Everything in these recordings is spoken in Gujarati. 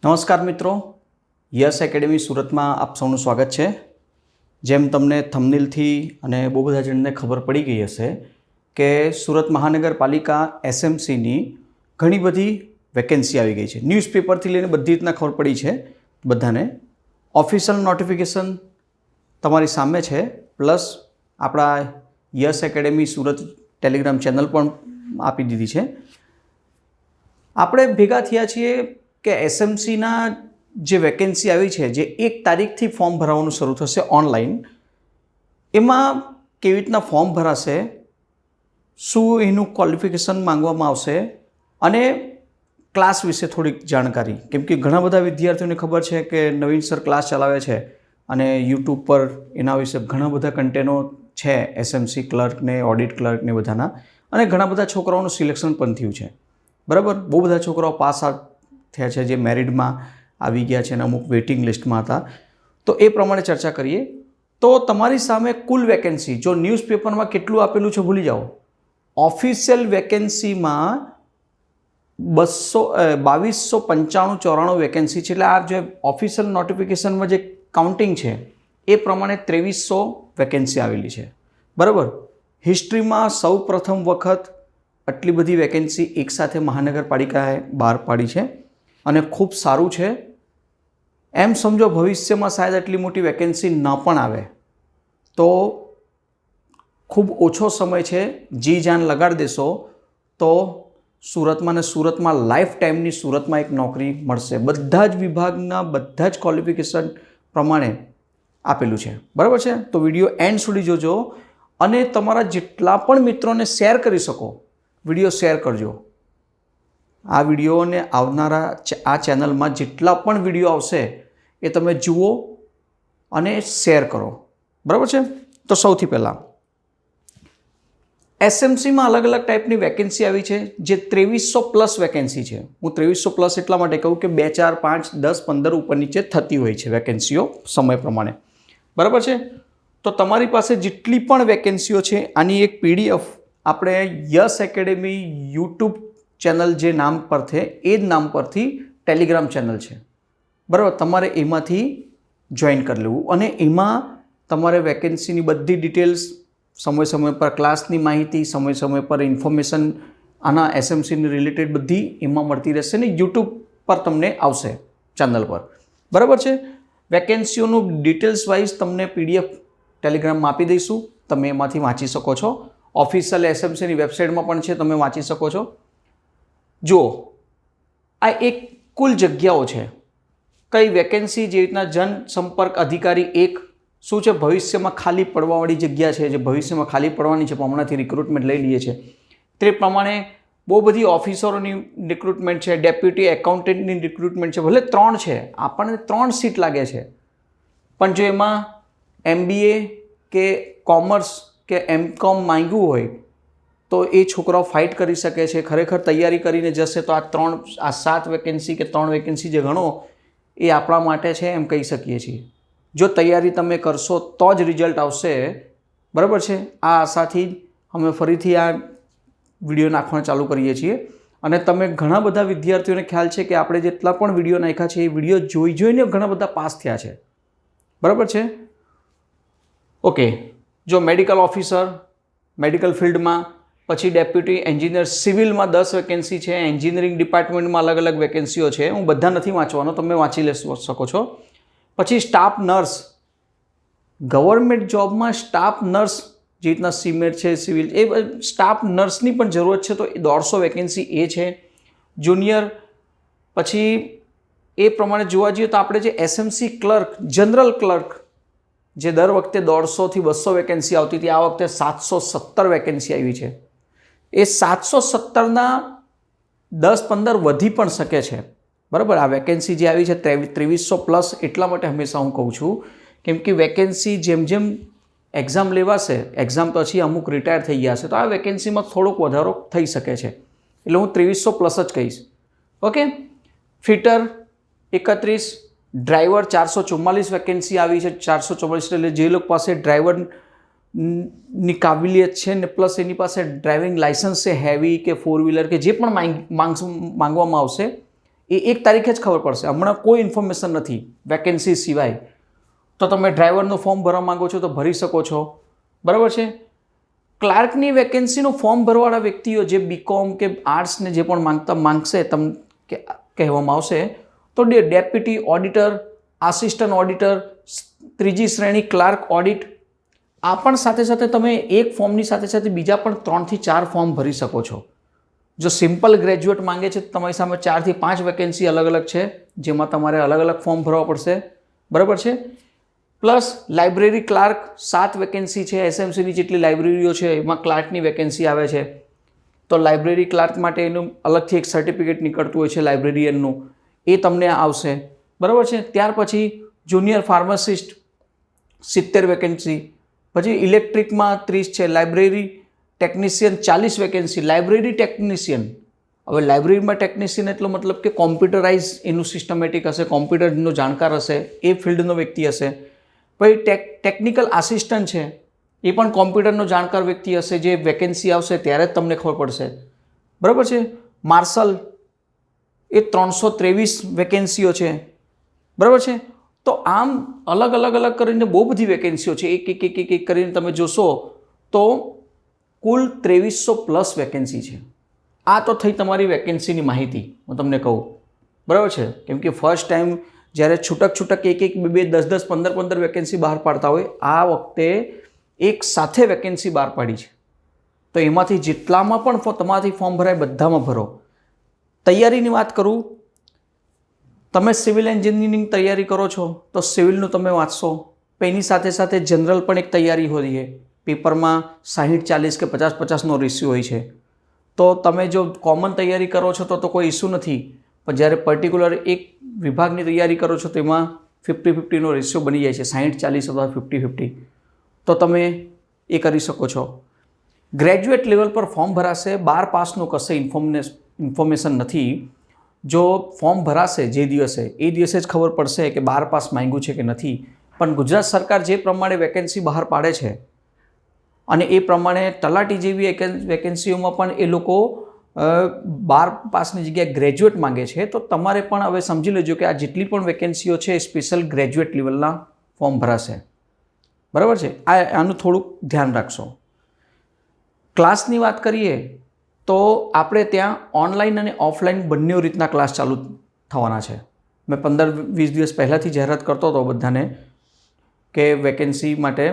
નમસ્કાર મિત્રો, યસ એકેડેમી સુરતમાં આપ સૌનું સ્વાગત છે। જેમ તમને થંબનેલથી અને બહુ બધા જણને ખબર પડી ગઈ હશે કે સુરત મહાનગરપાલિકા એસએમસીની ઘણી બધી વેકેન્સી આવી ગઈ છે। ન્યૂઝપેપરથી લઈને બધી રીતના ખબર પડી છે બધાને। ઓફિશિયલ નોટિફિકેશન તમારી સામે છે, પ્લસ આપણા yes academy Surat Telegram channel પણ આપી દીધી છે। આપણે ભેગા થયા છીએ કે એસએમસીના જે વેકેન્સી આવી છે, જે 1 તારીખથી ફોર્મ ભરાવાનું શરૂ થશે ઓનલાઈન, એમાં કેવી રીતના ફોર્મ ભરાશે, શું એનું ક્વોલિફિકેશન માંગવામાં આવશે અને ક્લાસ વિશે થોડીક જાણકારી, કેમ કે ઘણા બધા વિદ્યાર્થીઓને ખબર છે કે નવીન સર ક્લાસ ચલાવે છે અને યુટ્યુબ પર એના વિશે ઘણા બધા કન્ટેનો છે, એસએમસી ક્લર્કને, ઓડિટ ક્લર્કને બધાના, અને ઘણા બધા છોકરાઓનું સિલેક્શન પણ થયું છે, બરાબર। બહુ બધા છોકરાઓ પાસ થયા છે, જે મેરિટમાં આવી ગયા છે અને અમુક વેઇટિંગ લિસ્ટમાં હતા। તો એ પ્રમાણે ચર્ચા કરીએ। તો તમારી સામે કુલ વેકેન્સી, જો ન્યૂઝપેપરમાં કેટલું આપેલું છે ભૂલી જાઓ, ઓફિશિયલ વેકેન્સીમાં 2295-94 વેકેન્સી છે। એટલે આ જે ઓફિશિયલ નોટિફિકેશનમાં જે કાઉન્ટિંગ છે એ પ્રમાણે 2300 વેકેન્સી આવેલી છે, બરાબર। હિસ્ટ્રીમાં સૌ પ્રથમ વખત આટલી બધી વેકેન્સી એકસાથે મહાનગરપાલિકાએ બહાર પાડી છે અને ખૂબ સારું છે। એમ સમજો ભવિષ્યમાં શાયદ આટલી મોટી વેકેન્સી ન પણ આવે તો ખૂબ ઓછો સમય છે, જી જાન લગાડી દેશો તો સુરતમાં ને સુરતમાં લાઈફ ટાઈમની સુરતમાં એક નોકરી મળશે। બધા જ વિભાગના બધા જ ક્વોલિફિકેશન પ્રમાણે આપેલું છે, બરાબર છે। તો વિડીયો એન્ડ સુધી જોજો અને તમારા જેટલા પણ મિત્રોને શેર કરી શકો, વિડીયો શેર કરજો। આ વિડીયોને આવનારા આ ચેનલમાં જેટલા પણ વિડીયો આવશે એ તમે જુઓ અને શેર કરો, બરાબર છે। તો સૌથી પહેલાં એસએમસીમાં અલગ અલગ ટાઈપની વેકેન્સી આવી છે, જે 2300+ વેકેન્સી છે। હું 2300+ એટલા માટે કહું કે 2, 4, 5, 10, 15 ઉપર નીચે થતી હોય છે વેકેન્સીઓ સમય પ્રમાણે, બરાબર છે। તો તમારી પાસે જેટલી પણ વેકેન્સીઓ છે આની એક પીડીએફ આપણે યસ એકેડેમી યુટ્યુબ ચેનલ જે નામ પર છે એ જ નામ પરથી ટેલિગ્રામ ચેનલ છે, બરાબર। તમારે એમાંથી જોઈન કરી લેવું અને એમાં તમારે વેકેન્સીની બધી ડિટેલ્સ, સમય સમય પર ક્લાસની માહિતી, સમય સમય પર ઇન્ફોર્મેશન આના એસએમસીની રિલેટેડ બધી એમાં મળતી રહેશે ને યુટ્યુબ પર તમને આવશે ચેનલ પર, બરાબર છે। વેકેન્સીઓનું ડિટેલ્સ વાઇઝ તમને પીડીએફ ટેલિગ્રામમાં આપી દઈશું, તમે એમાંથી વાંચી શકો છો। ઓફિશિયલ એસએમસીની વેબસાઇટમાં પણ છે, તમે વાંચી શકો છો। જુઓ, આ એક કુલ જગ્યાઓ છે, કઈ વેકેન્સી, જે રીતના જનસંપર્ક અધિકારી 1 શું છે, ભવિષ્યમાં ખાલી પડવાવાળી જગ્યા છે, જે ભવિષ્યમાં ખાલી પડવાની છે, પણ હમણાંથી રિક્રુટમેન્ટ લઈ લઈએ છે, તે પ્રમાણે બહુ બધી ઓફિસરોની રિક્રુટમેન્ટ છે, ડેપ્યુટી એકાઉન્ટન્ટની રિક્રુટમેન્ટ છે, ભલે 3 છે, આપણને 3 સીટ લાગે છે, પણ જો એમાં MBA કે કોમર્સ કે MCOM માંગ્યું હોય તો એ છોકરાઓ ફાઇટ કરી શકે છે, ખરેખર તૈયારી કરીને જશે તો આ 7 વેકેન્સી કે 3 વેકેન્સી જે ગણો એ આપણા માટે છે એમ કહી શકીએ છીએ। જો તૈયારી તમે કરશો તો જ રિઝલ્ટ આવશે, બરાબર છે। આ આશાથી અમે ફરીથી આ વિડીયો નાખવાનું ચાલુ કરીએ છીએ અને તમે ઘણા બધા વિદ્યાર્થીઓને ખ્યાલ છે કે આપણે જેટલા પણ વિડીયો નાખ્યા છે એ વિડીયો જોઈને ઘણા બધા પાસ થયા છે, બરાબર છે। ઓકે, જો મેડિકલ ઓફિસર, મેડિકલ ફિલ્ડમાં, પછી ડેપ્યુટી એન્જિનિયર સિવિલમાં 10 વેકેન્સી છે, એન્જિનિયરિંગ ડિપાર્ટમેન્ટમાં અલગ અલગ વેકેન્સીઓ છે, હું બધા નથી વાંચવાનો, તમે વાંચી શકો છો। પછી સ્ટાફ નર્સ, ગવર્મેન્ટ જોબમાં સ્ટાફ નર્સ, જે રીતના સીમેટ છે, સિવિલ, એ સ્ટાફ નર્સની પણ જરૂરત છે, તો 150 વેકેન્સી એ છે। જુનિયર, પછી એ પ્રમાણે જોવા જઈએ તો આપણે જે એસએમસી ક્લર્ક, જનરલ ક્લર્ક, જે દર વખતે 150 થી 200 વેકેન્સી આવતી હતી, આ વખતે 717 વેકેન્સી આવી છે। એ 717ના 10-15 વધી પણ શકે છે, બરાબર। આ વેકેન્સી જે આવી છે 2300+ એટલા માટે હંમેશા હું કહું છું કેમ કે વેકેન્સી જેમ જેમ એક્ઝામ લેવાશે, એક્ઝામ પછી અમુક રિટાયર થઈ ગયા છે, તો આ વેકેન્સીમાં થોડોક વધારો થઈ શકે છે, એટલે હું 2300+ જ કહીશ, ઓકે। ફિટર 31, ડ્રાઈવર 444 વેકેન્સી આવી છે, 444 એટલે જે લોકો પાસે ડ્રાઈવરની કાબિલિયત છે ને પ્લસ એની પાસે ડ્રાઇવિંગ લાઇસન્સ છે, હેવી કે 4 વ્હીલર કે જે પણ માંગવામાં આવશે એ 1 તારીખે જ ખબર પડશે. હમણાં કોઈ ઇન્ફોર્મેશન નથી વેકેન્સી સિવાય. તો તમે ડ્રાઈવરનું ફોર્મ ભરવા માંગો છો તો ભરી શકો છો, બરાબર છે. ક્લાર્કની વેકેન્સીનું ફોર્મ ભરવાવાળા વ્યક્તિઓ જે બીકોમ કે આર્ટ્સને જે પણ માંગશે કહેવામાં આવશે તો ડેપ્યુટી ઓડિટર, આસિસ્ટન્ટ ઓડિટર, 3જી શ્રેણી ક્લાર્ક ઓડિટ, આ પણ સાથે સાથે તમે એક ફોર્મની સાથે સાથે બીજા પણ 3 થી 4 ફોર્મ ભરી શકો છો. જો સિમ્પલ ગ્રેજ્યુએટ માંગે છે તો તમારી સામે 4 થી 5 વેકેન્સી અલગ અલગ છે, જેમાં તમારે અલગ અલગ ફોર્મ ભરવા પડશે, બરાબર છે. પ્લસ લાઇબ્રેરી ક્લાર્ક 7 વેકેન્સી છે. એસએમસીની જેટલી લાઇબ્રેરીઓ છે એમાં ક્લાર્કની વેકેન્સી આવે છે. તો લાઇબ્રેરી ક્લાર્ક માટે એનું અલગથી એક સર્ટિફિકેટ નીકળતું હોય છે લાઇબ્રેરિયનનું, એ તમને આવશે, બરાબર છે. ત્યાર પછી જુનિયર ફાર્માસિસ્ટ 70 વેકેન્સી, પછી ઇલેક્ટ્રિકમાં 30 છે. Library technician 40 vacancy. Library technician, હવે લાઇબ્રેરીમાં ટેકનિશિયન એટલો મતલબ કે કોમ્પ્યુટરાઇઝ એનું સિસ્ટમેટિક હશે, કોમ્પ્યુટરનો જાણકાર હશે, એ ફિલ્ડનો વ્યક્તિ હશે. પછી ટેકનિકલ આસિસ્ટન્ટ છે, એ પણ કોમ્પ્યુટરનો જાણકાર વ્યક્તિ હશે. જે વેકેન્સી આવશે ત્યારે જ તમને ખબર પડશે, બરાબર છે. માર્શલ એ 323 વેકેન્સીઓ છે, બરાબર છે. તો આમ અલગ અલગ કરીને બહુ બધી વેકેન્સીઓ છે. એક કરીને તમે જોશો તો કુલ 2300+ વેકેન્સી છે. આ તો થઈ તમારી વેકેન્સીની માહિતી, હું તમને કહું, બરાબર છે. કેમ કે ફર્સ્ટ ટાઈમ જ્યારે છૂટક 1, 2, 10, 15 વેકેન્સી બહાર પાડતા હોય, આ વખતે એક સાથે વેકેન્સી બહાર પાડી છે. તો એમાંથી જેટલામાં પણ તમારાથી ફોર્મ ભરાય બધામાં ભરો. તૈયારીની વાત કરું, તમે સિવિલ એન્જિનિયરિંગ તૈયારી કરો છો તો સિવિલનું તમે વાંચશો, પણ એની સાથે સાથે જનરલ પણ એક તૈયારી હોય છે. પેપરમાં 60-40 કે 50-50નો રેશિયો હોય છે. તો તમે જો કોમન તૈયારી કરો છો તો કોઈ ઇસ્યુ નથી, પણ જ્યારે પર્ટિક્યુલર એક વિભાગની તૈયારી કરો છો તેમાં 50-50નો રેશિયો બની જાય છે, 60-40 અથવા 50-50. તો તમે એ કરી શકો છો. ગ્રેજ્યુએટ લેવલ પર ફોર્મ ભરાશે. 12 પાસનું કશે ઇન્ફોર્મેશન નથી. જો ફોર્મ ભરાશે જે દિવસે, એ દિવસે જ ખબર પડશે કે 12 પાસ માંગ્યું છે કે નથી. પણ ગુજરાત સરકાર જે પ્રમાણે વેકેન્સી બહાર પાડે છે અને એ પ્રમાણે તલાટી જેવી વેકેન્સીઓમાં પણ એ લોકો 12 પાસની જગ્યાએ ગ્રેજ્યુએટ માંગે છે. તો તમારે પણ હવે સમજી લેજો કે આ જેટલી પણ વેકેન્સીઓ છે એ સ્પેશિયલ ગ્રેજ્યુએટ લેવલના ફોર્મ ભરાશે, બરાબર છે. આનું થોડુંક ધ્યાન રાખશો. ક્લાસની વાત કરીએ તો આપણે ત્યાં ઓનલાઈન અને ઓફલાઈન બંને રીતના ક્લાસ ચાલુ થવાના છે. મેં 15-20 દિવસ પહેલાંથી જાહેરાત કરતો હતો બધાને કે વેકેન્સી માટે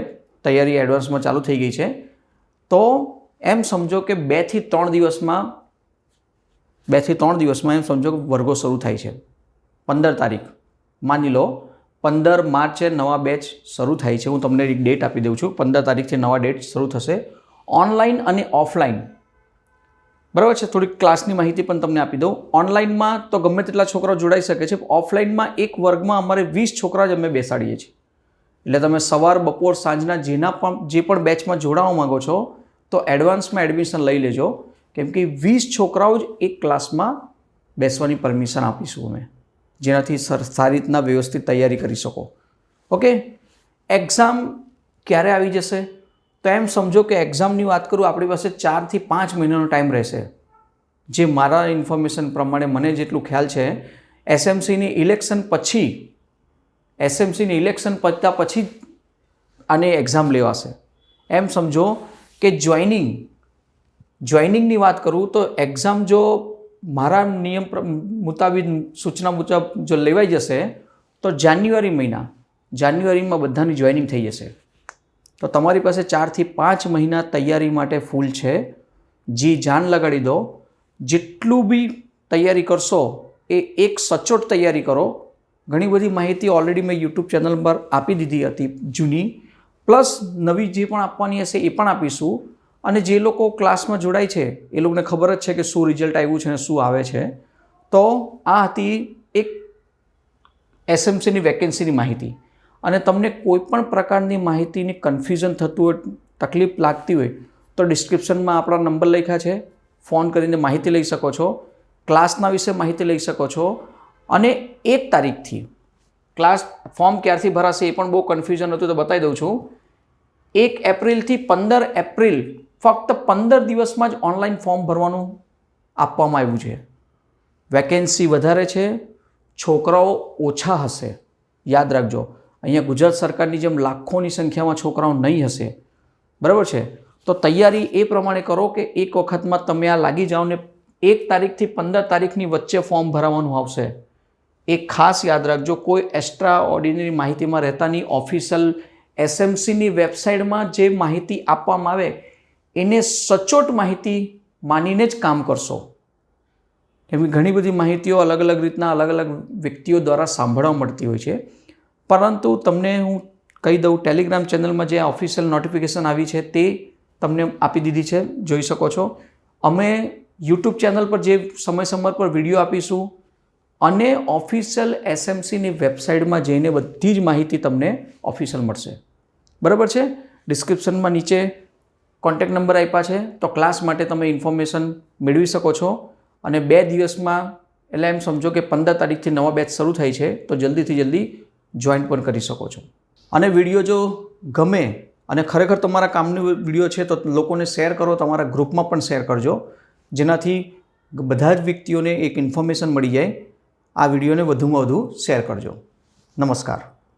તૈયારી એડવાન્સમાં ચાલુ થઈ ગઈ છે. તો એમ સમજો કે 2 થી 3 દિવસમાં એમ સમજો કે વર્ગો શરૂ થાય છે. 15 તારીખ માની લો, 15 માર્ચે નવા બેચ શરૂ થાય છે. હું તમને એક ડેટ આપી દઉં છું. 15 તારીખથી નવા ડેટ શરૂ થશે, ઓનલાઈન અને ઓફલાઈન, બરાબર છે. થોડીક ક્લાસની માહિતી પણ તમને આપી દઉં. ઓનલાઈનમાં તો ગમે તેટલા છોકરાઓ જોડાઈ શકે છે. ઓફલાઈનમાં એક વર્ગમાં અમારે 20 છોકરા જ અમે બેસાડીએ છીએ. એટલે તમે સવાર, બપોર, સાંજના જે પણ બેચમાં જોડાવા માંગો છો તો એડવાન્સમાં એડમિશન લઈ લેજો. કેમ કે 20 છોકરાઓ જ એક ક્લાસમાં બેસવાની પરમિશન આપીશું અમે, જેનાથી સારી રીતના વ્યવસ્થિત તૈયારી કરી શકો. ઓકે. એક્ઝામ ક્યારે આવી જશે? તો એમ સમજો કે એક્ઝામની વાત કરું, આપણી પાસે 4 થી 5 મહિનાનો ટાઈમ રહેશે. જે મારા ઇન્ફોર્મેશન પ્રમાણે મને જેટલું ખ્યાલ છે, એસએમસીની ઇલેક્શન પત્યા પછી આને એક્ઝામ લેવાશે. એમ સમજો કે જોઈનિંગની વાત કરું તો એક્ઝામ જો મારા નિયમ મુતાબિક, સૂચના મુજબ જો લેવાઈ જશે તો જાન્યુઆરીમાં બધાની જોઈનિંગ થઈ જશે. તો તમારી પાસે 4 થી 5 મહિના તૈયારી માટે ફૂલ છે. જાન લગાડી દો. જેટલું બી તૈયારી કરશો એ એક સચોટ તૈયારી કરો. ઘણી બધી માહિતી ઓલરેડી મેં યુટ્યુબ ચેનલ પર આપી દીધી હતી જૂની, પ્લસ નવી જે પણ આપવાની હશે એ પણ આપીશું. અને જે લોકો ક્લાસમાં જોડાય છે એ લોકોને ખબર જ છે કે શું રિઝલ્ટ આવ્યું છે અને શું આવે છે. તો આ હતી એક એસએમસીની વેકેન્સીની માહિતી. અને તમને કોઈ પણ પ્રકારની માહિતીની કન્ફ્યુઝન થતું હોય, તકલીફ લાગતી હોય તો ડિસ્ક્રિપ્શનમાં આપણા નંબર લખ્યા છે, ફોન કરીને માહિતી લઈ શકો છો. ક્લાસના વિશે માહિતી લઈ શકો છો. અને 1 તારીખથી ક્લાસ ફોર્મ ક્યારથી ભરાશે એ પણ બહુ કન્ફ્યુઝન હતું, તો બતાવી દઉં છું. 1 એપ્રિલથી 15 એપ્રિલ, ફક્ત 15 દિવસમાં જ ઓનલાઈન ફોર્મ ભરવાનું આપવામાં આવ્યું છે. વેકેન્સી વધારે છે, છોકરાઓ ઓછા હશે. યાદ રાખજો, અહીંયા ગુજરાત સરકારની જેમ લાખોની સંખ્યામાં છોકરાઓ નહીં હશે. બરાબર છે? તો તૈયારી એ પ્રમાણે કરો કે એક વખતમાં તમે આ લાગી જાઓ ને 1 તારીખથી 15 તારીખની વચ્ચે ફોર્મ ભરાવાનું આવશે. એ ખાસ યાદ રાખજો. કોઈ એક્સ્ટ્રા ઓર્ડિનરી માહિતીમાં રહેતા નહીં. ઓફિશિયલ SMCની વેબસાઇટમાં જે માહિતી આપવામાં આવે એને સચોટ માહિતી માનીને જ કામ કરશો. કેમ કે ઘણી બધી માહિતીઓ અલગ અલગ રીતના અલગ અલગ વ્યક્તિઓ દ્વારા સાંભળવા મળતી હોય છે. પરંતુ તમને હું કહી દઉં, ટેલિગ્રામ ચેનલમાં જે ઓફિશિયલ નોટિફિકેશન આવી છે તે તમને આપી દીધી છે, જોઈ શકો છો. અમે યુટ્યુબ ચેનલ પર જે સમય પર વિડીયો આપીશું અને ઓફિશિયલ SMCની વેબસાઇટમાં જઈને બધી જ માહિતી તમને ઓફિશિયલ મળશે. બરાબર છે? ડિસ્ક્રિપ્શનમાં નીચે કોન્ટેક્ટ નંબર આપ્યા છે, તો ક્લાસ માટે તમે ઇન્ફોર્મેશન મેળવી શકો છો. અને 2 દિવસમાં, એટલે એમ સમજો કે 15 તારીખથી નવા બેચ શરૂ થાય છે, તો જલ્દીથી જલ્દી જોઈન પણ કરી શકો છો. અને વિડીયો જો ગમે અને ખરેખર તમારા કામનો વિડીયો છે તો લોકોને શેર કરો, તમારા ગ્રુપમાં પણ શેર કરજો, જેનાથી બધા જ વ્યક્તિઓને એક ઇન્ફોર્મેશન મળી જાય. આ વિડીયોને વધુમાં વધુ શેર કરજો. નમસ્કાર.